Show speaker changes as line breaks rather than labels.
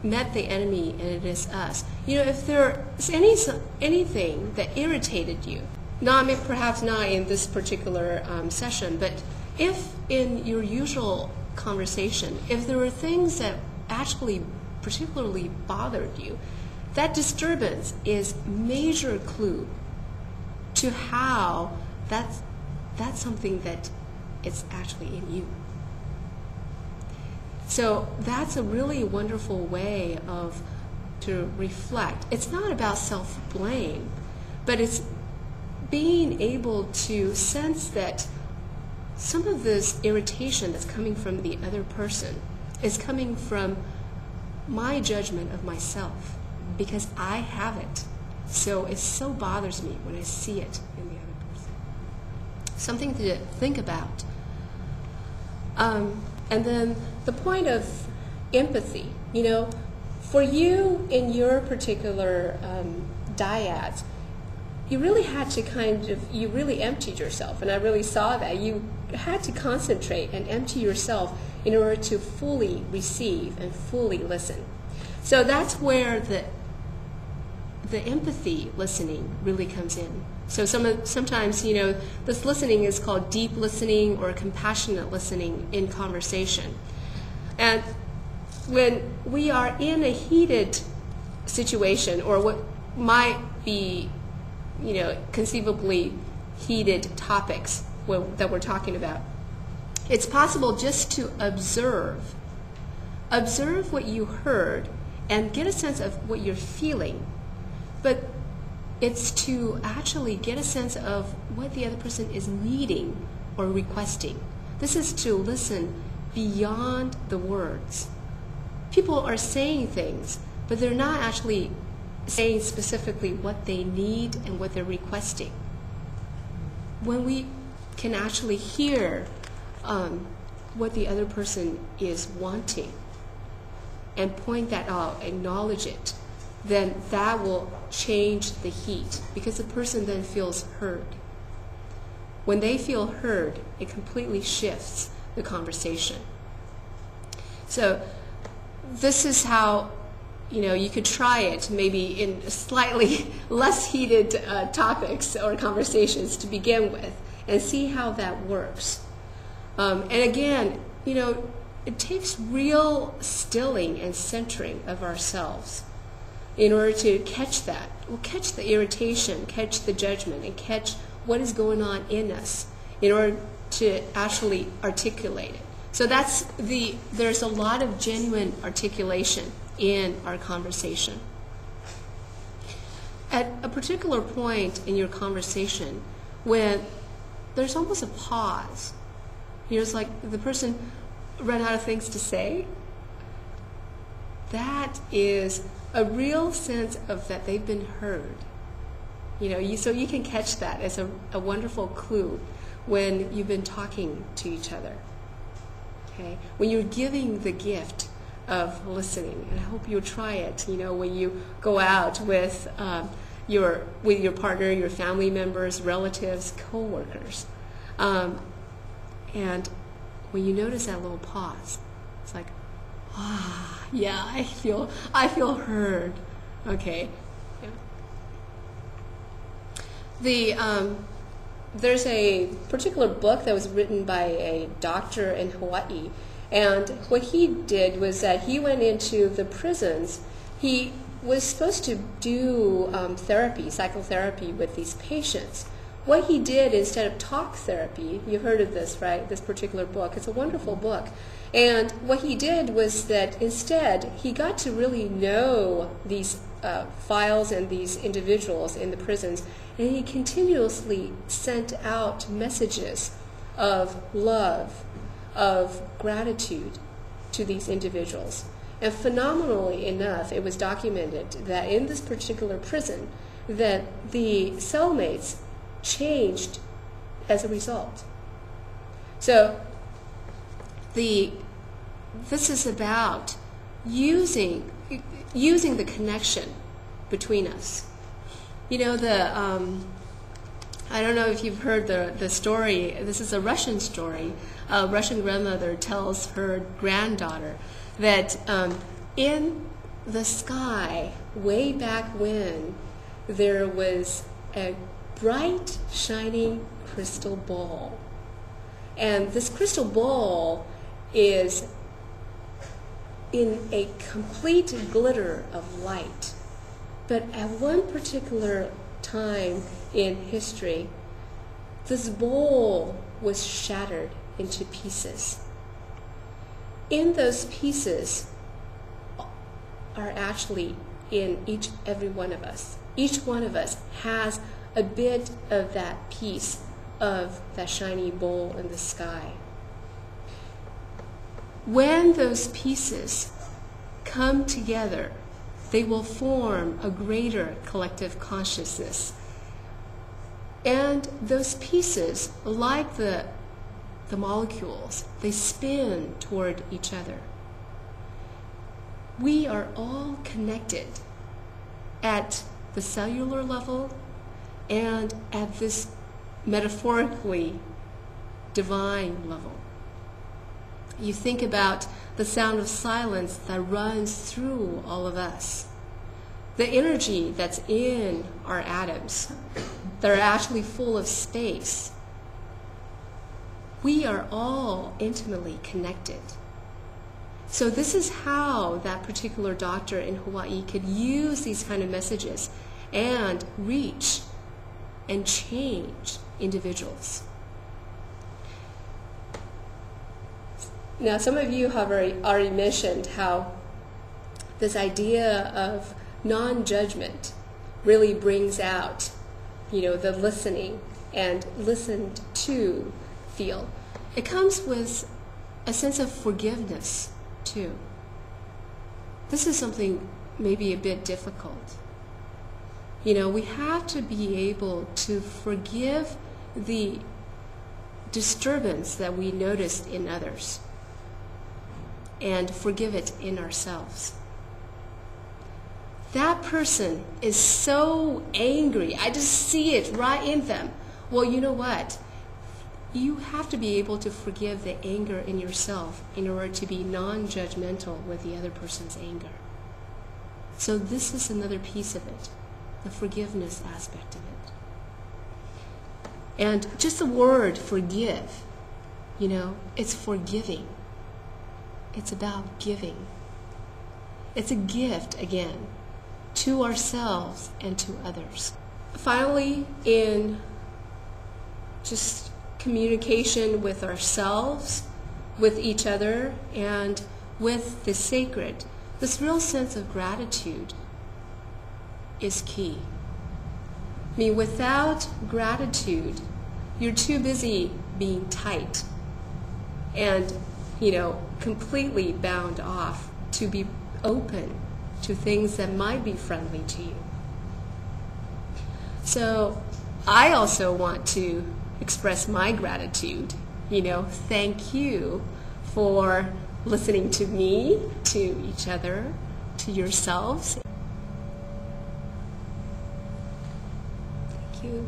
met the enemy and it is us. If there is anything that irritated you, perhaps not in this particular session, but if in your usual conversation, if there were things that actually particularly bothered you, that disturbance is major clue to how that's something that is actually in you. So that's a really wonderful way to reflect. It's not about self-blame, but it's being able to sense that some of this irritation that's coming from the other person is coming from my judgment of myself, because I have it. So it so bothers me when I see it in the other person. Something to think about. And then the point of empathy, for you in your particular dyads, you really had to you really emptied yourself, and I really saw that. You had to concentrate and empty yourself in order to fully receive and fully listen. So that's where the empathy listening really comes in. So sometimes, this listening is called deep listening or compassionate listening in conversation. And when we are in a heated situation, or what might be, conceivably heated topics that we're talking about, it's possible just to observe what you heard and get a sense of what you're feeling. But it's to actually get a sense of what the other person is needing or requesting. This is to listen beyond the words. People are saying things, but they're not actually saying specifically what they need and what they're requesting. When we can actually hear what the other person is wanting and point that out, acknowledge it, then that will change the heat, because the person then feels heard. When they feel heard, it completely shifts the conversation. So this is how you could try it maybe in slightly less heated topics or conversations to begin with, and see how that works. And again, it takes real stilling and centering of ourselves in order to catch that. We'll catch the irritation, catch the judgment, and catch what is going on in us in order to actually articulate it. So there's a lot of genuine articulation in our conversation. At a particular point in your conversation, when there's almost a pause, it's like the person ran out of things to say, that is a real sense of that they've been heard. So you can catch that as a wonderful clue when you've been talking to each other. Okay? When you're giving the gift of listening, and I hope you'll try it, when you go out with your partner, your family members, relatives, co-workers. And when you notice that little pause, it's like, yeah, I feel heard. Okay. Yeah. There's a particular book that was written by a doctor in Hawaii, and what he did was that he went into the prisons. He was supposed to do psychotherapy with these patients. What he did, instead of talk therapy, you heard of this, right? This particular book. It's a wonderful book. And what he did was that instead he got to really know these files and these individuals in the prisons, and he continuously sent out messages of love, of gratitude to these individuals. And phenomenally enough, it was documented that in this particular prison, that the cellmates changed as a result. So this is about using the connection between us. I don't know if you've heard the story. This is a Russian story. A Russian grandmother tells her granddaughter that in the sky, way back when, there was a bright, shining crystal ball. And this crystal ball is in a complete glitter of light. But at one particular time in history, this bowl was shattered into pieces. In those pieces are actually in every one of us. Each one of us has a bit of that piece of that shiny bowl in the sky. When those pieces come together, they will form a greater collective consciousness. And those pieces, like the molecules, they spin toward each other. We are all connected at the cellular level and at this metaphorically divine level. You think about the sound of silence that runs through all of us. The energy that's in our atoms that are actually full of space. We are all intimately connected. So this is how that particular doctor in Hawaii could use these kind of messages and reach and change individuals. Now, some of you have already mentioned how this idea of non-judgment really brings out, the listening and listened to feel. It comes with a sense of forgiveness, too. This is something maybe a bit difficult. We have to be able to forgive the disturbance that we noticed in others and forgive it in ourselves. That person is so angry. I just see it right in them. Well, you know what? You have to be able to forgive the anger in yourself in order to be non-judgmental with the other person's anger. So this is another piece of it, the forgiveness aspect of it. And just the word forgive, it's forgiving. It's about giving. It's a gift, again, to ourselves and to others. Finally, in just communication with ourselves, with each other, and with the sacred, this real sense of gratitude is key. Without gratitude, you're too busy being tight and, completely bound off to be open to things that might be friendly to you. So I also want to express my gratitude. Thank you for listening to me, to each other, to yourselves. Thank you.